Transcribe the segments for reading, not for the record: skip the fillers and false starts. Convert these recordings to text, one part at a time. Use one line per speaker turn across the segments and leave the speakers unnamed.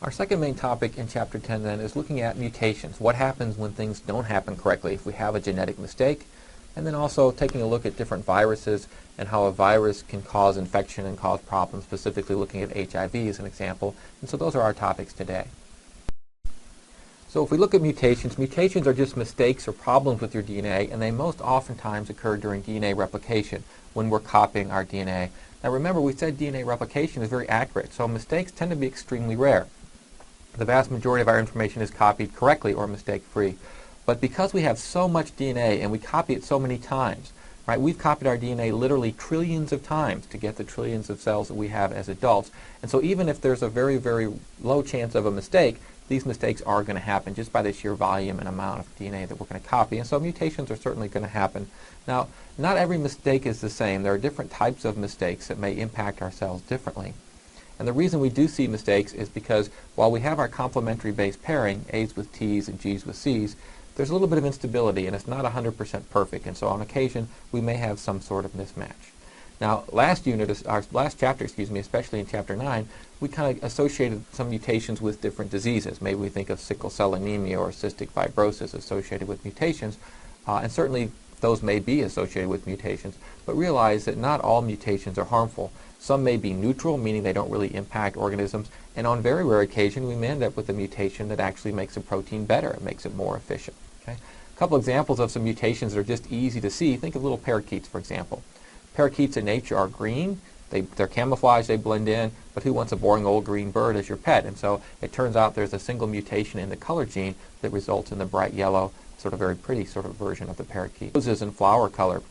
Our second main topic in Chapter 10 then is looking at mutations. What happens when things don't happen correctly if we have a genetic mistake, and then also taking a look at different viruses and how a virus can cause infection and cause problems, specifically looking at HIV as an example. And so those are our topics today. So if we look at mutations, mutations are just mistakes or problems with your DNA, and they most oftentimes occur during DNA replication when we're copying our DNA. Now remember, we said DNA replication is very accurate, so mistakes tend to be extremely rare. The vast majority of our information is copied correctly or mistake-free. But because we have so much DNA and we copy it so many times, right? We've copied our DNA literally trillions of times to get the trillions of cells that we have as adults. And so even if there's a very, very low chance of a mistake, these mistakes are going to happen just by the sheer volume and amount of DNA that we're going to copy. And so mutations are certainly going to happen. Now, not every mistake is the same. There are different types of mistakes that may impact our cells differently. And the reason we do see mistakes is because while we have our complementary base pairing, A's with T's and G's with C's, there's a little bit of instability and it's not 100% perfect. And so on occasion, we may have some sort of mismatch. Now, last chapter, especially in Chapter 9, we kind of associated some mutations with different diseases. Maybe we think of sickle cell anemia or cystic fibrosis associated with mutations. And certainly those may be associated with mutations, but realize that not all mutations are harmful. Some may be neutral, meaning they don't really impact organisms, and on very rare occasion we may end up with a mutation that actually makes a protein better. It makes it more efficient. Okay? A couple examples of some mutations that are just easy to see. Think of little parakeets, for example. Parakeets in nature are green. They're camouflaged, they blend in, but who wants a boring old green bird as your pet? And so it turns out there's a single mutation in the color gene that results in the bright yellow, sort of very pretty sort of version of the parakeet. Roses and flower color.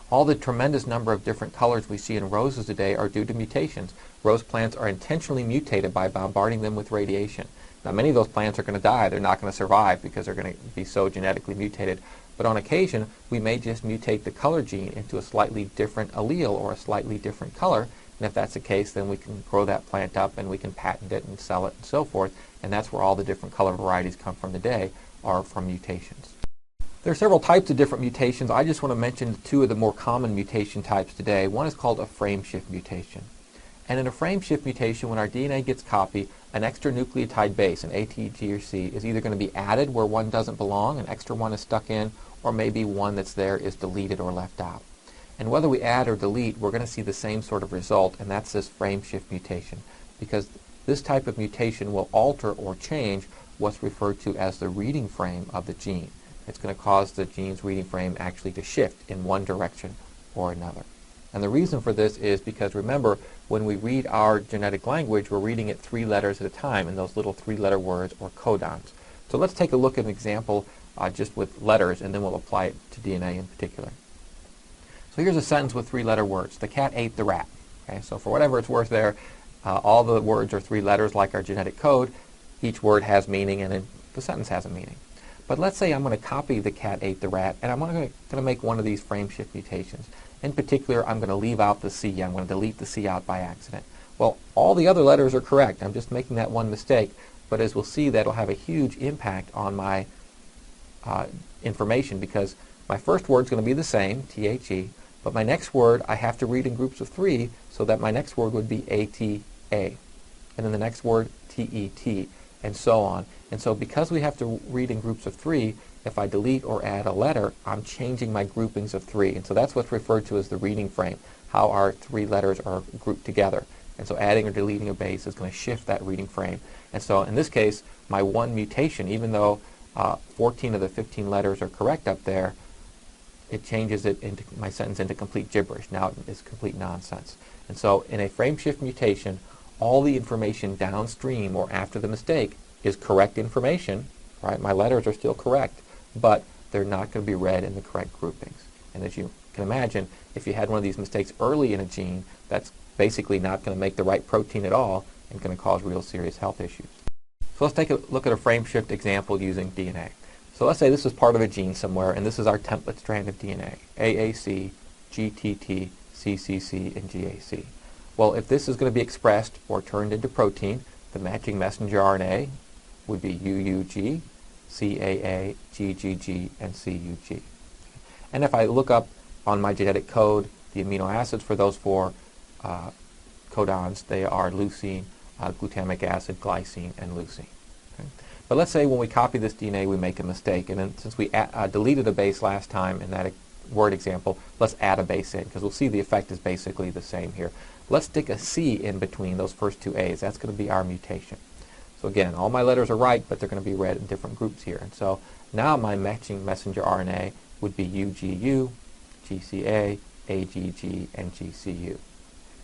All the tremendous number of different colors we see in roses today are due to mutations. Rose plants are intentionally mutated by bombarding them with radiation. Now, many of those plants are going to die. They're not going to survive because they're going to be so genetically mutated. But on occasion, we may just mutate the color gene into a slightly different allele or a slightly different color. And if that's the case, then we can grow that plant up and we can patent it and sell it and so forth. And that's where all the different color varieties come from today, are from mutations. There are several types of different mutations. I just want to mention two of the more common mutation types today. One is called a frame shift mutation. And in a frame shift mutation, when our DNA gets copied, an extra nucleotide base, an A, T, G, or C, is either going to be added where one doesn't belong, an extra one is stuck in, or maybe one that's there is deleted or left out. And whether we add or delete, we're going to see the same sort of result, and that's this frame shift mutation, because this type of mutation will alter or change what's referred to as the reading frame of the gene. It's going to cause the gene's reading frame actually to shift in one direction or another. And the reason for this is because, remember, when we read our genetic language, we're reading it 3 letters at a time in those little 3-letter words or codons. So let's take a look at an example just with letters, and then we'll apply it to DNA in particular. So here's a sentence with 3-letter words. The cat ate the rat. Okay, so for whatever it's worth there, all the words are 3 letters like our genetic code. Each word has meaning, and then the sentence has a meaning. But let's say I'm going to copy the cat ate the rat, and I'm going to make one of these frame shift mutations. In particular, I'm going to leave out the C. I'm going to delete the C out by accident. Well, all the other letters are correct. I'm just making that one mistake. But as we'll see, that'll have a huge impact on my information, because my first word is going to be the same, T-H-E, but my next word I have to read in groups of 3, so that my next word would be A-T-A. And then the next word, T-E-T, and so on. And so because we have to read in groups of 3, if I delete or add a letter, I'm changing my groupings of 3. And so that's what's referred to as the reading frame, how our 3 letters are grouped together. And so adding or deleting a base is going to shift that reading frame. And so in this case, my one mutation, even though 14 of the 15 letters are correct up there, it changes it into my sentence into complete gibberish. Now it's complete nonsense. And so in a frame shift mutation, all the information downstream or after the mistake is correct information, right? My letters are still correct, but they're not going to be read in the correct groupings. And as you can imagine, if you had one of these mistakes early in a gene, that's basically not going to make the right protein at all and going to cause real serious health issues. So let's take a look at a frame shift example using DNA. So let's say this is part of a gene somewhere, and this is our template strand of DNA, AAC, GTT, CCC, and GAC. Well, if this is going to be expressed or turned into protein, the matching messenger RNA would be UUG, CAA, GGG, and CUG. And if I look up on my genetic code the amino acids for those 4 codons, they are leucine, glutamic acid, glycine, and leucine. Okay? But let's say when we copy this DNA we make a mistake, and then since we deleted a base last time in that word example, let's add a base in, because we'll see the effect is basically the same here. Let's stick a C in between those first two A's. That's going to be our mutation. So again, all my letters are right, but they're going to be read in different groups here. And so now my matching messenger RNA would be UGU, GCA, AGG, and GCU.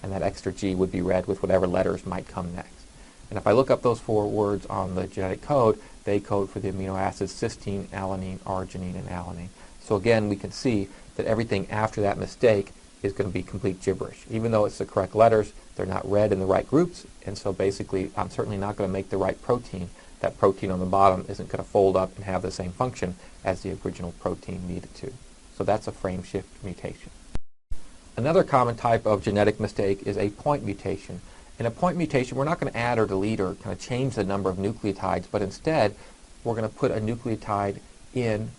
And that extra G would be read with whatever letters might come next. And if I look up those four words on the genetic code, they code for the amino acids cysteine, alanine, arginine, and alanine. So again, we can see that everything after that mistake is going to be complete gibberish. Even though it's the correct letters, they're not read in the right groups, and so basically I'm certainly not going to make the right protein. That protein on the bottom isn't going to fold up and have the same function as the original protein needed to. So that's a frame shift mutation. Another common type of genetic mistake is a point mutation. In a point mutation, we're not going to add or delete or kind of change the number of nucleotides, but instead we're going to put a nucleotide in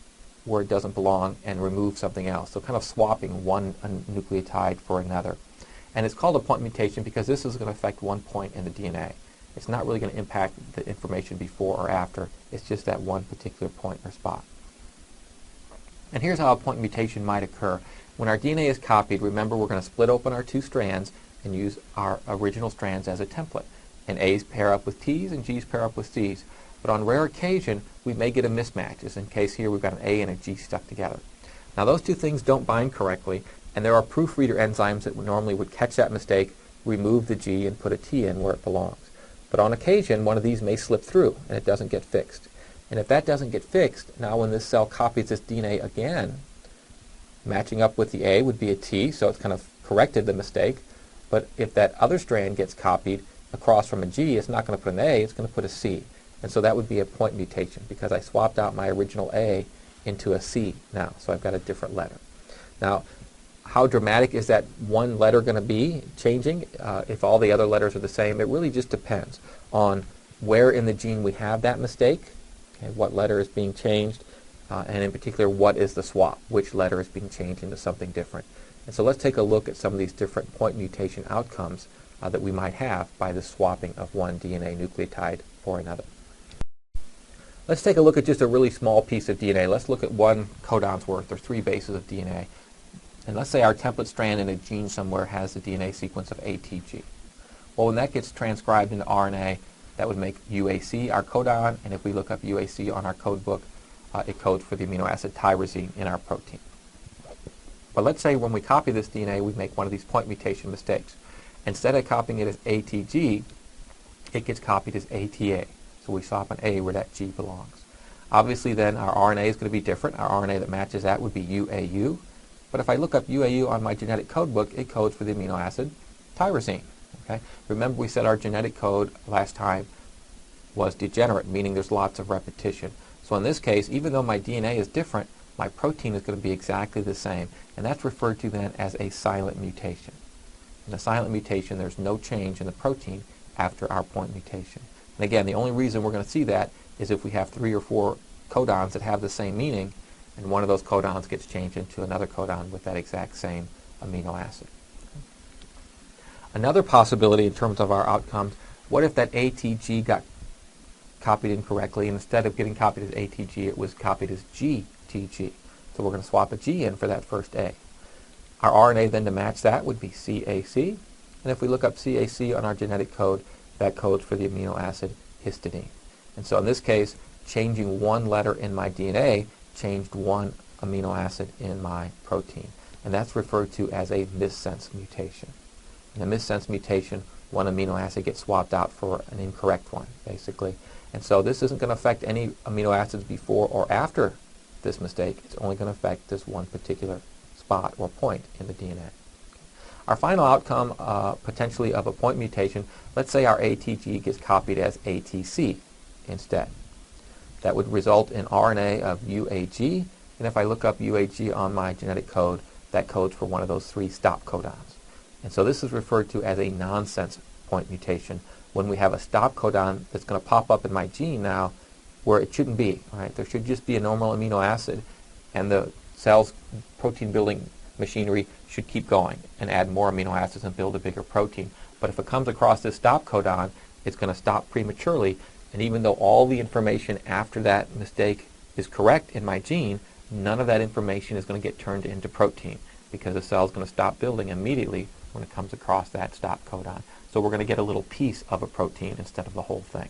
where it doesn't belong and remove something else. So kind of swapping one nucleotide for another. And it's called a point mutation because this is going to affect one point in the DNA. It's not really going to impact the information before or after. It's just that one particular point or spot. And here's how a point mutation might occur. When our DNA is copied, remember we're going to split open our two strands and use our original strands as a template. And A's pair up with T's and G's pair up with C's. But on rare occasion, we may get a mismatch, as in case here we've got an A and a G stuck together. Now those two things don't bind correctly, and there are proofreader enzymes that normally would catch that mistake, remove the G, and put a T in where it belongs. But on occasion, one of these may slip through, and it doesn't get fixed. And if that doesn't get fixed, now when this cell copies this DNA again, matching up with the A would be a T, so it's kind of corrected the mistake. But if that other strand gets copied across from a G, it's not going to put an A, it's going to put a C. And so that would be a point mutation because I swapped out my original A into a C now, so I've got a different letter. Now, how dramatic is that one letter going to be changing if all the other letters are the same? It really just depends on where in the gene we have that mistake, okay, what letter is being changed, and in particular, what is the swap, which letter is being changed into something different. And so let's take a look at some of these different point mutation outcomes that we might have by the swapping of one DNA nucleotide for another. Let's take a look at just a really small piece of DNA. Let's look at one codon's worth, or 3 bases of DNA. And let's say our template strand in a gene somewhere has the DNA sequence of ATG. Well, when that gets transcribed into RNA, that would make UAC our codon, and if we look up UAC on our code book, it codes for the amino acid tyrosine in our protein. But let's say when we copy this DNA, we make one of these point mutation mistakes. Instead of copying it as ATG, it gets copied as ATA. So we swap an A where that G belongs. Obviously then our RNA is going to be different. Our RNA that matches that would be UAU. But if I look up UAU on my genetic code book, it codes for the amino acid tyrosine. Okay? Remember we said our genetic code last time was degenerate, meaning there's lots of repetition. So in this case, even though my DNA is different, my protein is going to be exactly the same. And that's referred to then as a silent mutation. In a silent mutation, there's no change in the protein after our point mutation. And again, the only reason we're going to see that is if we have 3 or 4 codons that have the same meaning, and one of those codons gets changed into another codon with that exact same amino acid. Another possibility in terms of our outcomes, what if that ATG got copied incorrectly, and instead of getting copied as ATG, it was copied as GTG. So we're going to swap a G in for that first A. Our RNA then to match that would be CAC, and if we look up CAC on our genetic code, that codes for the amino acid histidine. And so in this case, changing one letter in my DNA changed one amino acid in my protein. And that's referred to as a missense mutation. In a missense mutation, one amino acid gets swapped out for an incorrect one, basically. And so this isn't going to affect any amino acids before or after this mistake. It's only going to affect this one particular spot or point in the DNA. Our final outcome, potentially of a point mutation, let's say our ATG gets copied as ATC instead. That would result in RNA of UAG, and if I look up UAG on my genetic code, that codes for one of those 3 stop codons. And so this is referred to as a nonsense point mutation, when we have a stop codon that's going to pop up in my gene now where it shouldn't be. Right? There should just be a normal amino acid, and the cell's protein building machinery should keep going and add more amino acids and build a bigger protein. But if it comes across this stop codon, it's going to stop prematurely, and even though all the information after that mistake is correct in my gene, none of that information is going to get turned into protein because the cell is going to stop building immediately when it comes across that stop codon. So we're going to get a little piece of a protein instead of the whole thing.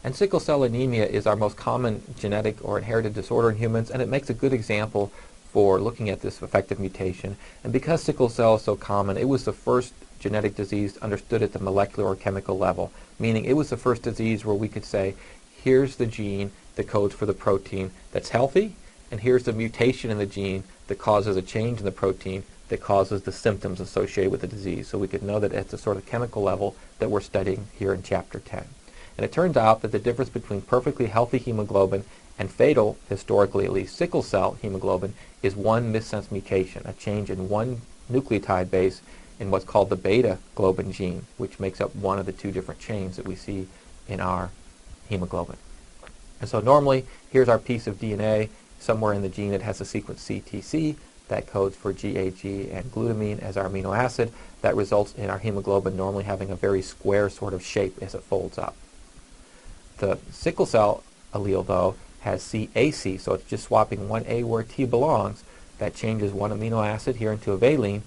And sickle cell anemia is our most common genetic or inherited disorder in humans, and it makes a good example for looking at this effective mutation. And because sickle cell is so common, it was the first genetic disease understood at the molecular or chemical level, meaning it was the first disease where we could say, here's the gene that codes for the protein that's healthy, and here's the mutation in the gene that causes a change in the protein that causes the symptoms associated with the disease. So we could know that at the sort of chemical level that we're studying here in Chapter 10. And it turns out that the difference between perfectly healthy hemoglobin and fatal, historically at least, sickle cell hemoglobin is one missense mutation, a change in one nucleotide base in what's called the beta globin gene, which makes up one of the two different chains that we see in our hemoglobin. And so normally, here's our piece of DNA somewhere in the gene that has a sequence CTC that codes for GAG and glutamine as our amino acid. That results in our hemoglobin normally having a very square sort of shape as it folds up. The sickle cell allele, though, has CAC, so it's just swapping one A where T belongs. That changes one amino acid here into a valine,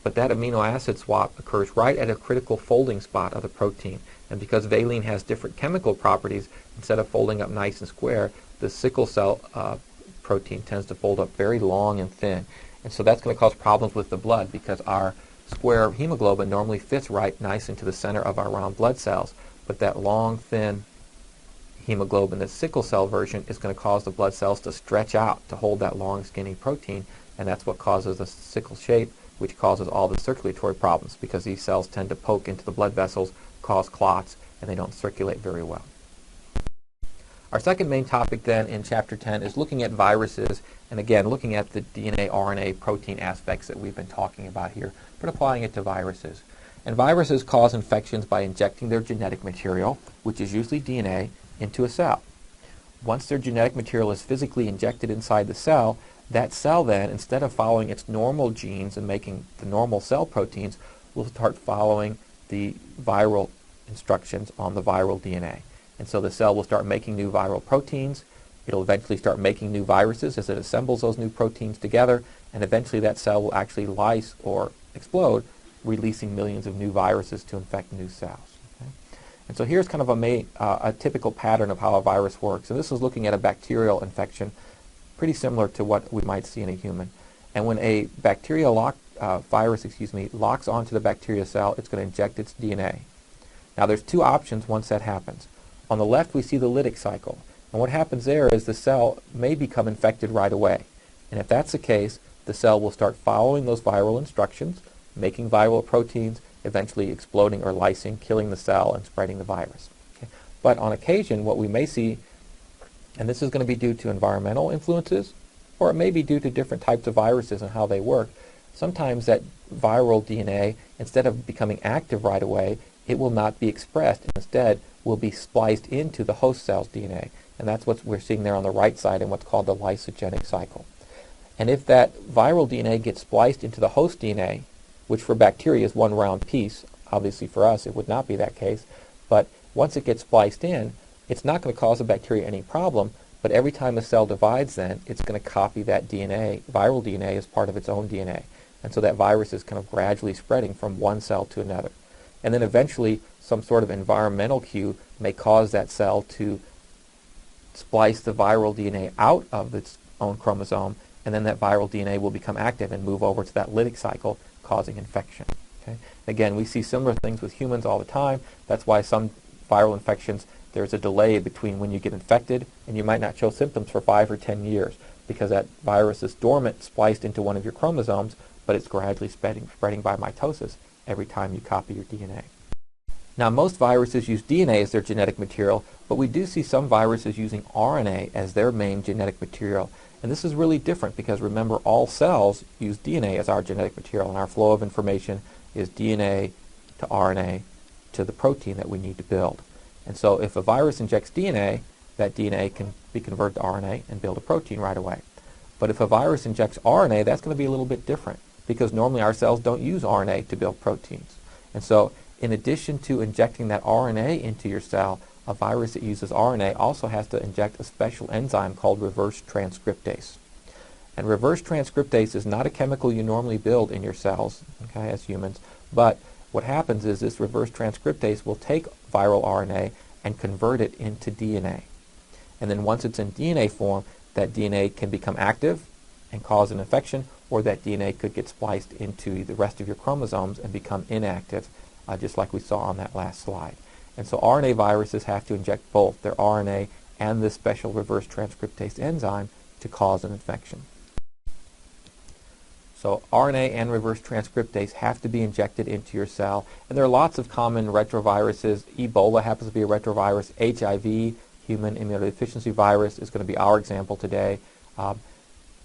but that amino acid swap occurs right at a critical folding spot of the protein. And because valine has different chemical properties, instead of folding up nice and square, the sickle cell protein tends to fold up very long and thin. And so that's going to cause problems with the blood because our square hemoglobin normally fits right nice into the center of our round blood cells, but that long, thin hemoglobin, the sickle cell version, is going to cause the blood cells to stretch out to hold that long, skinny protein, and that's what causes the sickle shape, which causes all the circulatory problems because these cells tend to poke into the blood vessels, cause clots, and they don't circulate very well. Our second main topic then in Chapter 10 is looking at viruses, and again looking at the DNA, RNA, protein aspects that we've been talking about here, but applying it to viruses. And viruses cause infections by injecting their genetic material, which is usually DNA, into a cell. Once their genetic material is physically injected inside the cell, that cell then, instead of following its normal genes and making the normal cell proteins, will start following the viral instructions on the viral DNA. And so the cell will start making new viral proteins. It'll eventually start making new viruses as it assembles those new proteins together, and eventually that cell will actually lyse or explode, releasing millions of new viruses to infect new cells. And so here's kind of a typical pattern of how a virus works. And this is looking at a bacterial infection, pretty similar to what we might see in a human. And when a bacterial virus locks onto the bacteria cell, it's going to inject its DNA. Now there's two options once that happens. On the left we see the lytic cycle. And what happens there is the cell may become infected right away. And if that's the case, the cell will start following those viral instructions, making viral proteins, eventually exploding or lysing, killing the cell and spreading the virus. Okay? But on occasion, what we may see, and this is going to be due to environmental influences, or it may be due to different types of viruses and how they work, sometimes that viral DNA, instead of becoming active right away, it will not be expressed, and instead will be spliced into the host cell's DNA. And that's what we're seeing there on the right side in what's called the lysogenic cycle. And if that viral DNA gets spliced into the host DNA, which for bacteria is one round piece, obviously for us it would not be that case, but once it gets spliced in, it's not going to cause the bacteria any problem, but every time the cell divides then, it's going to copy that DNA, viral DNA, as part of its own DNA. And so that virus is kind of gradually spreading from one cell to another. And then eventually some sort of environmental cue may cause that cell to splice the viral DNA out of its own chromosome, and then that viral DNA will become active and move over to that lytic cycle, causing infection. Okay? Again, we see similar things with humans all the time. That's why some viral infections, there's a delay between when you get infected and you might not show symptoms for 5 or 10 years because that virus is dormant, spliced into one of your chromosomes, but it's gradually spreading by mitosis every time you copy your DNA. Now, most viruses use DNA as their genetic material, but we do see some viruses using RNA as their main genetic material. And this is really different because, remember, all cells use DNA as our genetic material, and our flow of information is DNA to RNA to the protein that we need to build. And so if a virus injects DNA, that DNA can be converted to RNA and build a protein right away. But if a virus injects RNA, that's going to be a little bit different because normally our cells don't use RNA to build proteins. And so in addition to injecting that RNA into your cell, a virus that uses RNA also has to inject a special enzyme called reverse transcriptase. And reverse transcriptase is not a chemical you normally build in your cells, okay, as humans, but what happens is this reverse transcriptase will take viral RNA and convert it into DNA. And then once it's in DNA form, that DNA can become active and cause an infection, or that DNA could get spliced into the rest of your chromosomes and become inactive, just like we saw on that last slide. And so RNA viruses have to inject both their RNA and this special reverse transcriptase enzyme to cause an infection. So RNA and reverse transcriptase have to be injected into your cell. And there are lots of common retroviruses. Ebola happens to be a retrovirus. HIV, human immunodeficiency virus, is going to be our example today.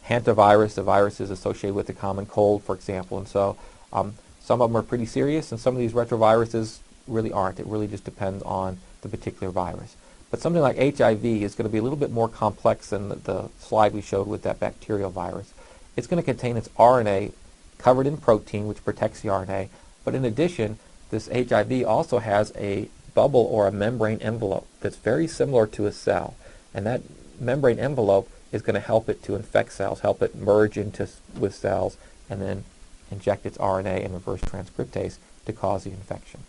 Hantavirus, the virus is associated with the common cold, for example. And so some of them are pretty serious, and some of these retroviruses really aren't. It really just depends on the particular virus. But something like HIV is going to be a little bit more complex than the slide we showed with that bacterial virus. It's going to contain its RNA covered in protein, which protects the RNA. But in addition, this HIV also has a bubble or a membrane envelope that's very similar to a cell. And that membrane envelope is going to help it to infect cells, help it merge with cells, and then inject its RNA and reverse transcriptase to cause the infection.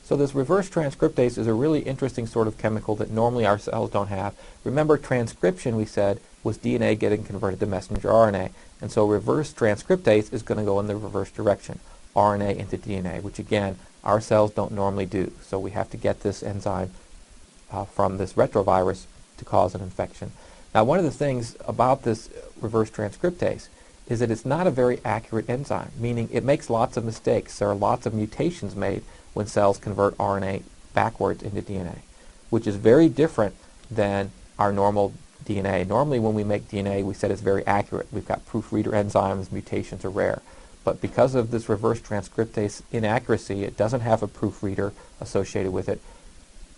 So this reverse transcriptase is a really interesting sort of chemical that normally our cells don't have. Remember, transcription, we said, was DNA getting converted to messenger RNA. And so reverse transcriptase is going to go in the reverse direction, RNA into DNA, which again, our cells don't normally do. So we have to get this enzyme from this retrovirus to cause an infection. Now, one of the things about this reverse transcriptase is that it's not a very accurate enzyme, meaning it makes lots of mistakes. There are lots of mutations made when cells convert RNA backwards into DNA, which is very different than our normal DNA. Normally when we make DNA, we said it's very accurate. We've got proofreader enzymes, mutations are rare. But because of this reverse transcriptase inaccuracy, it doesn't have a proofreader associated with it.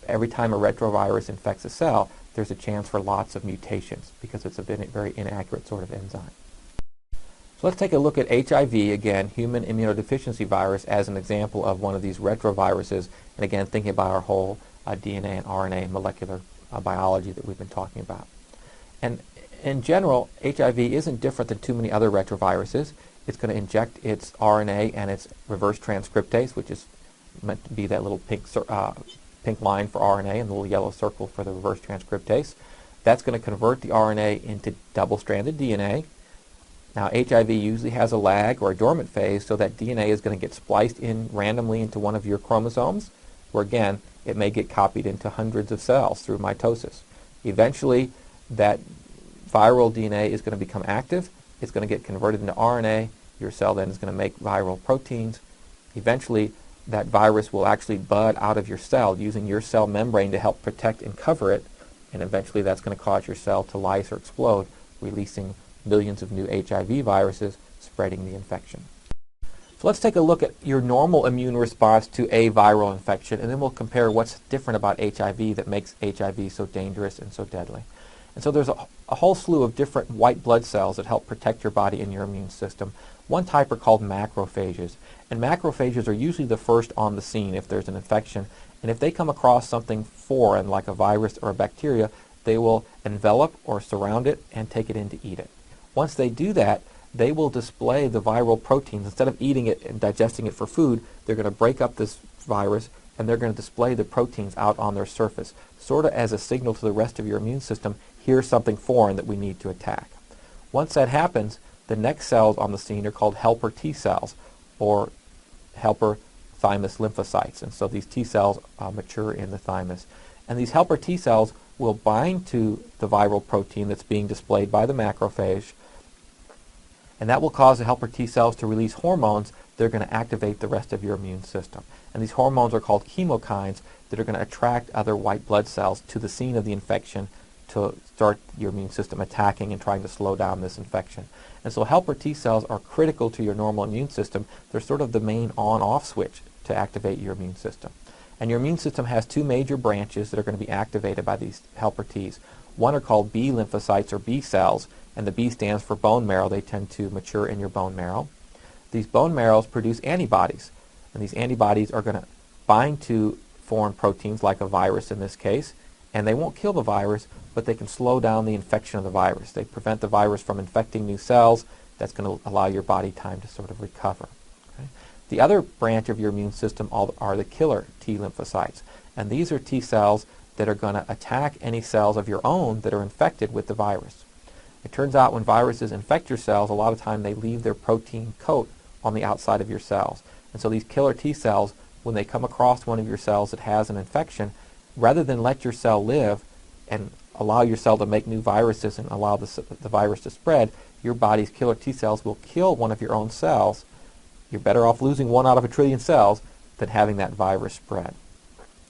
Every time a retrovirus infects a cell, there's a chance for lots of mutations because it's a very inaccurate sort of enzyme. So let's take a look at HIV, again, human immunodeficiency virus, as an example of one of these retroviruses, and again, thinking about our whole DNA and RNA molecular biology that we've been talking about. And in general, HIV isn't different than too many other retroviruses. It's going to inject its RNA and its reverse transcriptase, which is meant to be that little pink line for RNA and the little yellow circle for the reverse transcriptase. That's going to convert the RNA into double-stranded DNA. Now, HIV usually has a lag or a dormant phase, so that DNA is going to get spliced in randomly into one of your chromosomes, where again, it may get copied into hundreds of cells through mitosis. Eventually, that viral DNA is going to become active. It's going to get converted into RNA. Your cell then is going to make viral proteins. Eventually, that virus will actually bud out of your cell using your cell membrane to help protect and cover it, and eventually that's going to cause your cell to lyse or explode, releasing millions of new HIV viruses, spreading the infection. So let's take a look at your normal immune response to a viral infection, and then we'll compare what's different about HIV that makes HIV so dangerous and so deadly. And so there's a whole slew of different white blood cells that help protect your body and your immune system. One type are called macrophages, and macrophages are usually the first on the scene if there's an infection, and if they come across something foreign like a virus or a bacteria, they will envelop or surround it and take it in to eat it. Once they do that, they will display the viral proteins. Instead of eating it and digesting it for food, they're going to break up this virus and they're going to display the proteins out on their surface, sort of as a signal to the rest of your immune system, here's something foreign that we need to attack. Once that happens, the next cells on the scene are called helper T cells, or helper thymus lymphocytes. And so these T cells mature in the thymus. And these helper T cells will bind to the viral protein that's being displayed by the macrophage, and that will cause the helper T cells to release hormones that are going to activate the rest of your immune system. And these hormones are called chemokines that are going to attract other white blood cells to the scene of the infection to start your immune system attacking and trying to slow down this infection. And so helper T cells are critical to your normal immune system. They're sort of the main on-off switch to activate your immune system. And your immune system has two major branches that are going to be activated by these helper Ts. One are called B lymphocytes, or B cells, and the B stands for bone marrow. They tend to mature in your bone marrow. These bone marrows produce antibodies And these antibodies are going to bind to foreign proteins like a virus in this case, and they won't kill the virus, but they can slow down the infection of the virus. They prevent the virus from infecting new cells. That's going to allow your body time to sort of recover. Okay? The other branch of your immune system are the killer T lymphocytes, and these are T cells that are going to attack any cells of your own that are infected with the virus. It turns out when viruses infect your cells, a lot of time they leave their protein coat on the outside of your cells. And so these killer T cells, when they come across one of your cells that has an infection, rather than let your cell live and allow your cell to make new viruses and allow the virus to spread, your body's killer T cells will kill one of your own cells. You're better off losing 1 out of a trillion cells than having that virus spread.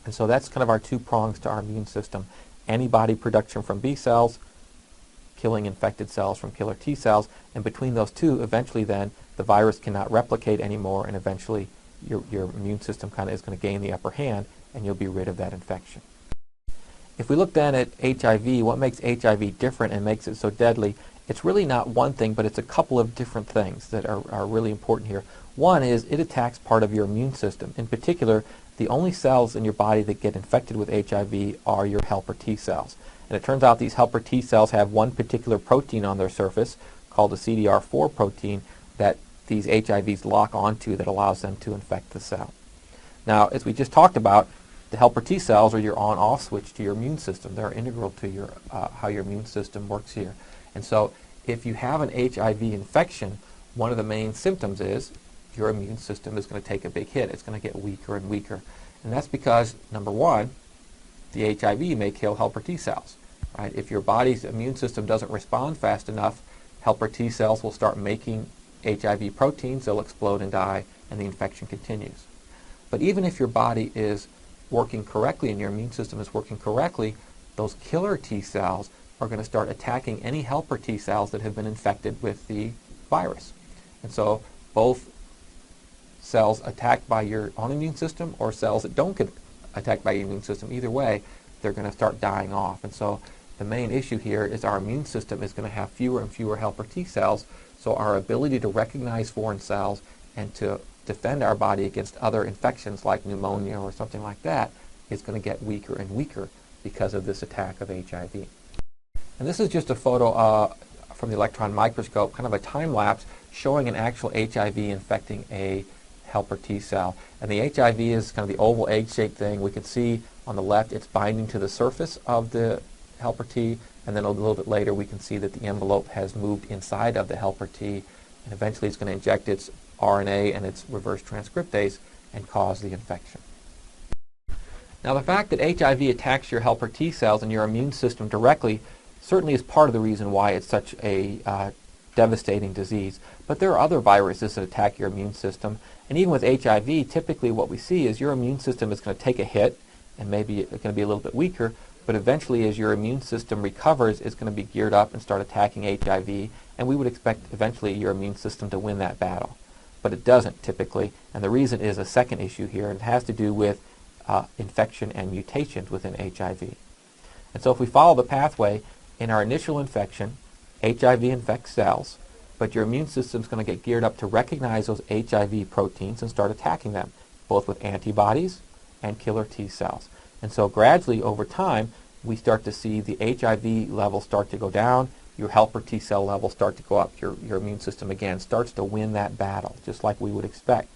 And so that's kind of our 2 prongs to our immune system. Antibody production from B cells, killing infected cells from killer T cells, and between those two, eventually then, the virus cannot replicate anymore, and eventually your immune system kind of is going to gain the upper hand, and you'll be rid of that infection. If we look then at HIV, what makes HIV different and makes it so deadly, it's really not one thing, but it's a couple of different things that are really important here. One is it attacks part of your immune system. In particular, the only cells in your body that get infected with HIV are your helper T cells. And it turns out these helper T cells have one particular protein on their surface called the CDR4 protein that these HIVs lock onto that allows them to infect the cell. Now, as we just talked about, the helper T cells are your on-off switch to your immune system. They're integral to your how your immune system works here. And so if you have an HIV infection, one of the main symptoms is your immune system is going to take a big hit. It's going to get weaker and weaker. And that's because, number one, the HIV may kill helper T cells. Right? If your body's immune system doesn't respond fast enough, helper T cells will start making HIV proteins, they'll explode and die, and the infection continues. But even if your body is working correctly and your immune system is working correctly, those killer T cells are going to start attacking any helper T cells that have been infected with the virus. And so both cells attacked by your own immune system or cells that don't get attacked by your immune system, either way, they're going to start dying off. And so the main issue here is our immune system is going to have fewer and fewer helper T cells, so our ability to recognize foreign cells and to defend our body against other infections like pneumonia or something like that is going to get weaker and weaker because of this attack of HIV. And this is just a photo from the electron microscope, kind of a time lapse showing an actual HIV infecting a helper T cell. And the HIV is kind of the oval egg-shaped thing. We can see on the left it's binding to the surface of the helper T, and then a little bit later we can see that the envelope has moved inside of the helper T, and eventually it's going to inject its RNA and its reverse transcriptase and cause the infection. Now, the fact that HIV attacks your helper T cells and your immune system directly certainly is part of the reason why it's such a devastating disease. But there are other viruses that attack your immune system, and even with HIV, typically what we see is your immune system is going to take a hit, and maybe it's going to be a little bit weaker, but eventually as your immune system recovers, it's going to be geared up and start attacking HIV, and we would expect eventually your immune system to win that battle. But it doesn't typically, and the reason is a second issue here, and it has to do with infection and mutations within HIV. And so if we follow the pathway, in our initial infection, HIV infects cells, but your immune system is going to get geared up to recognize those HIV proteins and start attacking them, both with antibodies and killer T cells. And so gradually over time, we start to see the HIV levels start to go down, your helper T cell levels start to go up, your immune system again starts to win that battle, just like we would expect.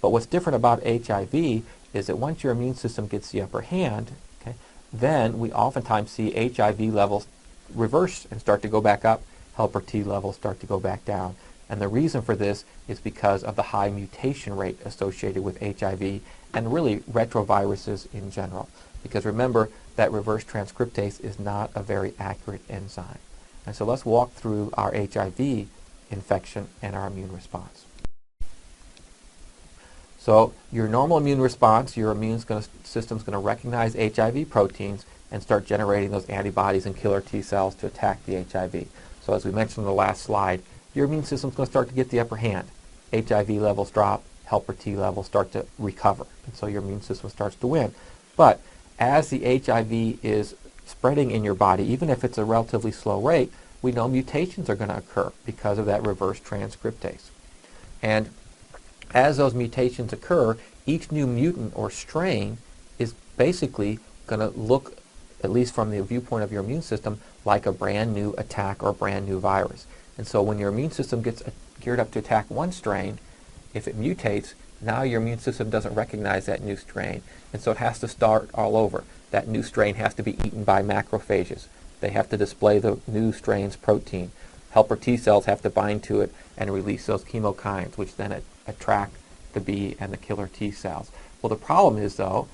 But what's different about HIV is that once your immune system gets the upper hand, okay, then we oftentimes see HIV levels reverse and start to go back up, helper T levels start to go back down. And the reason for this is because of the high mutation rate associated with HIV and really retroviruses in general. Because remember that reverse transcriptase is not a very accurate enzyme. And so let's walk through our HIV infection and our immune response. So your normal immune response, your immune system is going to recognize HIV proteins and start generating those antibodies and killer T cells to attack the HIV. So as we mentioned in the last slide, your immune system is going to start to get the upper hand. HIV levels drop, helper T levels start to recover, and so your immune system starts to win. But as the HIV is spreading in your body, even if it's a relatively slow rate, we know mutations are going to occur because of that reverse transcriptase. And as those mutations occur, each new mutant or strain is basically going to look, at least from the viewpoint of your immune system, like a brand new attack or a brand new virus. And so when your immune system gets geared up to attack one strain, if it mutates, now your immune system doesn't recognize that new strain, and so it has to start all over. That new strain has to be eaten by macrophages. They have to display the new strain's protein. Helper T cells have to bind to it and release those chemokines, which then attract the B and the killer T cells. Well, the problem is, though,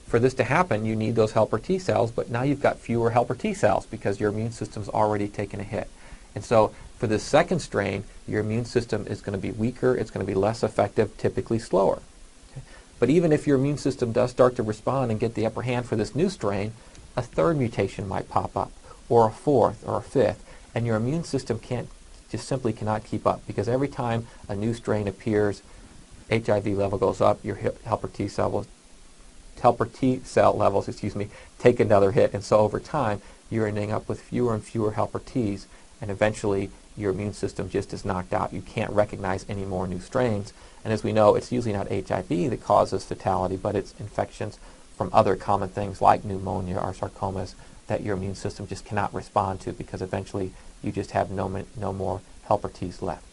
for this to happen, you need those helper T cells, but now you've got fewer helper T cells because your immune system's already taken a hit. And so for this second strain, your immune system is going to be weaker, it's going to be less effective, typically slower. Okay? But even if your immune system does start to respond and get the upper hand for this new strain, a third mutation might pop up, or a fourth, or a fifth, and your immune system simply cannot keep up, because every time a new strain appears, HIV level goes up, your helper T cell levels, take another hit, and so over time you're ending up with fewer and fewer helper Ts, and eventually your immune system just is knocked out. You can't recognize any more new strains, and as we know, it's usually not HIV that causes fatality, but it's infections from other common things like pneumonia or sarcomas that your immune system just cannot respond to, because eventually you just have no more helper Ts left.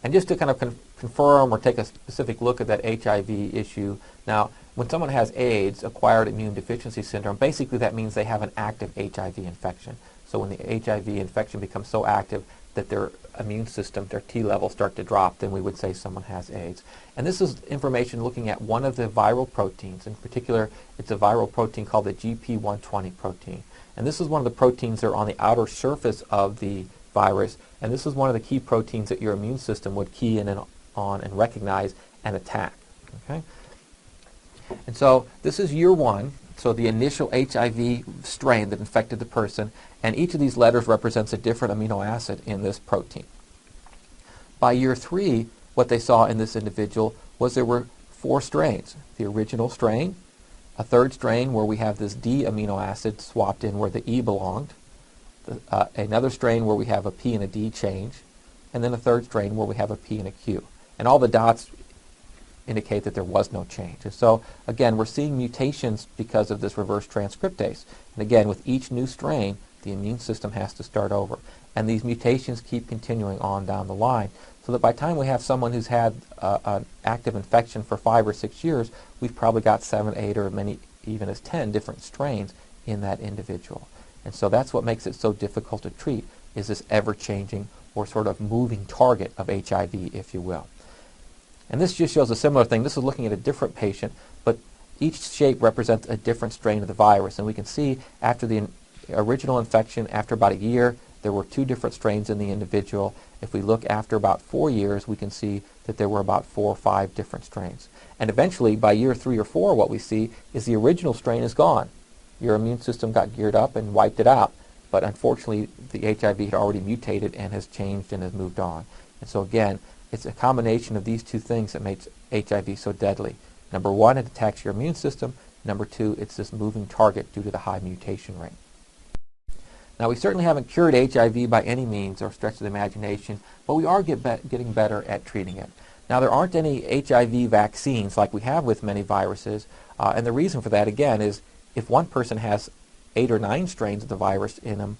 And just to kind of confirm or take a specific look at that HIV issue, now, when someone has AIDS, acquired immune deficiency syndrome, basically that means they have an active HIV infection. So when the HIV infection becomes so active that their immune system, their T levels start to drop, then we would say someone has AIDS. And this is information looking at one of the viral proteins. In particular, it's a viral protein called the GP120 protein. And this is one of the proteins that are on the outer surface of the virus, and this is one of the key proteins that your immune system would key in on and recognize and attack. Okay? And so this is year one, so the initial HIV strain that infected the person, and each of these letters represents a different amino acid in this protein. By year three, what they saw in this individual was there were 4 strains. The original strain, a third strain where we have this D amino acid swapped in where the E belonged, another strain where we have a P and a D change, and then a third strain where we have a P and a Q. And all the dots indicate that there was no change. And so, again, we're seeing mutations because of this reverse transcriptase. And again, with each new strain, the immune system has to start over. And these mutations keep continuing on down the line, so that by the time we have someone who's had an active infection for 5 or 6 years, we've probably got 7, 8, or many, even as 10 different strains in that individual. And so that's what makes it so difficult to treat, is this ever-changing or sort of moving target of HIV, if you will. And this just shows a similar thing. This is looking at a different patient, but each shape represents a different strain of the virus. And we can see after the original infection, after about a year, there were 2 different strains in the individual. If we look after about 4 years, we can see that there were about 4 or 5 different strains. And eventually, by year 3 or 4, what we see is the original strain is gone. Your immune system got geared up and wiped it out. But unfortunately, the HIV had already mutated and has changed and has moved on. And so again, it's a combination of these 2 things that makes HIV so deadly. Number 1, it attacks your immune system. Number 2, it's this moving target due to the high mutation rate. Now, we certainly haven't cured HIV by any means or stretch of the imagination, but we are getting better at treating it. Now, there aren't any HIV vaccines like we have with many viruses, and the reason for that, again, is if one person has 8 or 9 strains of the virus in them,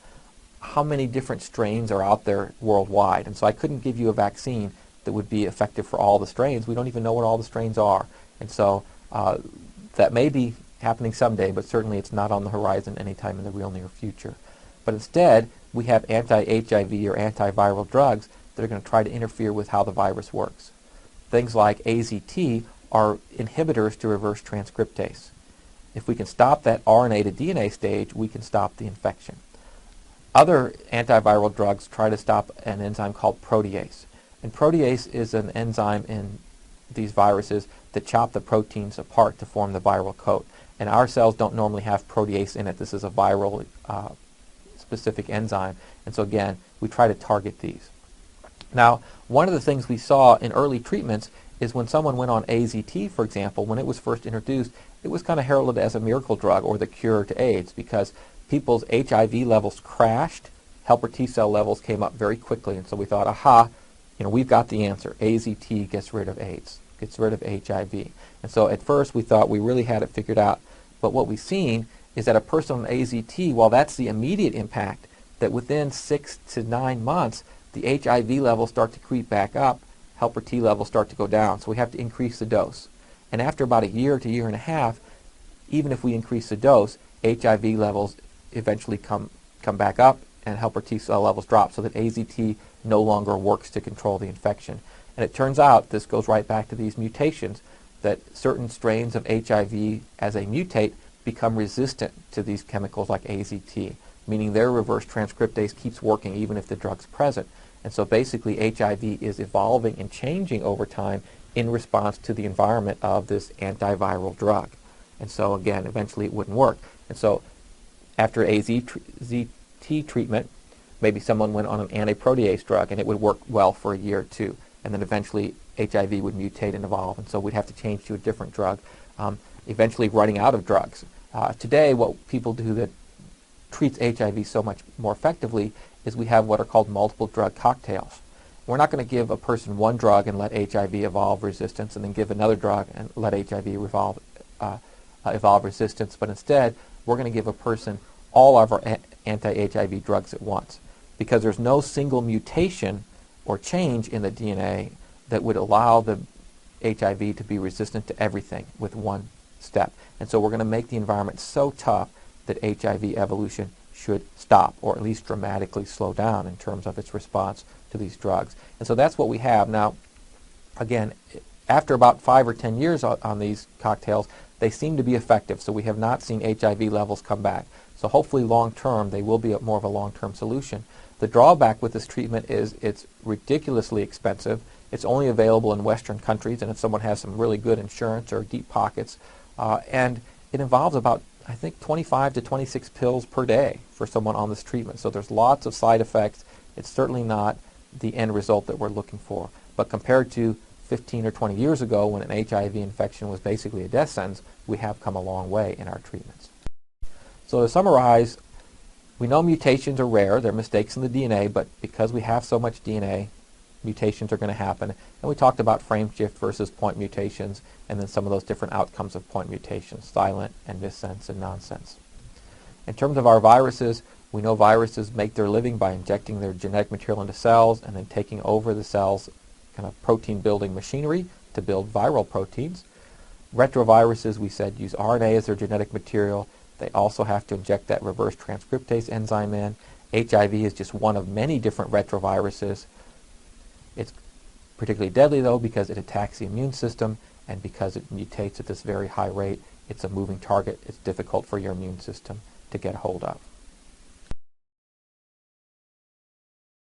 how many different strains are out there worldwide? And so I couldn't give you a vaccine that would be effective for all the strains. We don't even know what all the strains are. And so that may be happening someday, but certainly it's not on the horizon anytime in the real near future. But instead, we have anti-HIV or antiviral drugs that are going to try to interfere with how the virus works. Things like AZT are inhibitors to reverse transcriptase. If we can stop that RNA to DNA stage, we can stop the infection. Other antiviral drugs try to stop an enzyme called protease. And protease is an enzyme in these viruses that chop the proteins apart to form the viral coat. And our cells don't normally have protease in it. This is a viral specific enzyme. And so again, we try to target these. Now, one of the things we saw in early treatments is when someone went on AZT, for example, when it was first introduced, it was kind of heralded as a miracle drug or the cure to AIDS, because people's HIV levels crashed, helper T cell levels came up very quickly, and so we thought, aha, we've got the answer. AZT gets rid of AIDS, gets rid of HIV. And so at first we thought we really had it figured out. But what we've seen is that a person on AZT, while that's the immediate impact, that within 6 to 9 months, the HIV levels start to creep back up, helper T levels start to go down. So we have to increase the dose. And after about a year to year and a half, even if we increase the dose, HIV levels eventually come back up and helper T cell levels drop so that AZT no longer works to control the infection. And it turns out, this goes right back to these mutations, that certain strains of HIV as they mutate become resistant to these chemicals like AZT, meaning their reverse transcriptase keeps working even if the drug's present. And so basically HIV is evolving and changing over time in response to the environment of this antiviral drug. And so again, eventually it wouldn't work. And so after AZT treatment, maybe someone went on an antiprotease drug and it would work well for a year or two. And then eventually HIV would mutate and evolve. And so we'd have to change to a different drug, eventually running out of drugs. Today, what people do that treats HIV so much more effectively is we have what are called multiple drug cocktails. We're not going to give a person one drug and let HIV evolve resistance and then give another drug and let HIV evolve resistance, but instead we're going to give a person all of our anti-HIV drugs at once, because there's no single mutation or change in the DNA that would allow the HIV to be resistant to everything with one step. And so we're going to make the environment so tough that HIV evolution should stop, or at least dramatically slow down in terms of its response to these drugs. And so that's what we have. Now, again, after about 5 or 10 years on these cocktails, they seem to be effective, so we have not seen HIV levels come back. So hopefully long term, they will be more of a long-term solution. The drawback with this treatment is it's ridiculously expensive. It's only available in Western countries, and if someone has some really good insurance or deep pockets, and it involves about, I think, 25 to 26 pills per day for someone on this treatment. So there's lots of side effects. It's certainly not the end result that we're looking for. But compared to 15 or 20 years ago, when an HIV infection was basically a death sentence, we have come a long way in our treatments. So to summarize, we know mutations are rare. They're mistakes in the DNA, but because we have so much DNA, mutations are going to happen. And we talked about frame shift versus point mutations, and then some of those different outcomes of point mutations, silent and missense and nonsense. In terms of our viruses, we know viruses make their living by injecting their genetic material into cells and then taking over the cells' kind of protein-building machinery to build viral proteins. Retroviruses, we said, use RNA as their genetic material. They also have to inject that reverse transcriptase enzyme in. HIV is just one of many different retroviruses. It's particularly deadly, though, because it attacks the immune system, and because it mutates at this very high rate, it's a moving target. It's difficult for your immune system to get a hold of.